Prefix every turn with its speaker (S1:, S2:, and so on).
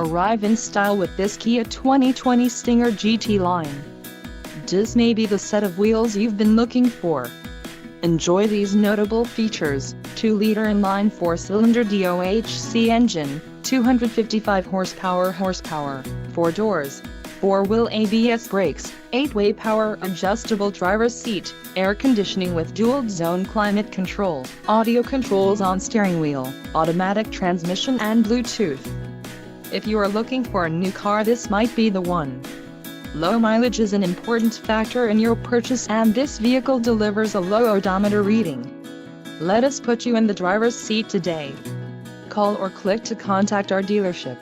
S1: Arrive in style with this Kia 2020 Stinger GT line. This may be the set of wheels you've been looking for. Enjoy these notable features: 2-liter inline 4-cylinder DOHC engine, 255 horsepower, 4 doors, 4-wheel ABS brakes, 8-way power adjustable driver's seat, air conditioning with dual-zone climate control, audio controls on steering wheel, automatic transmission and Bluetooth. If you are looking for a new car, this might be the one. Low mileage is an important factor in your purchase, and this vehicle delivers a low odometer reading. Let us put you in the driver's seat today. Call or click to contact our dealership.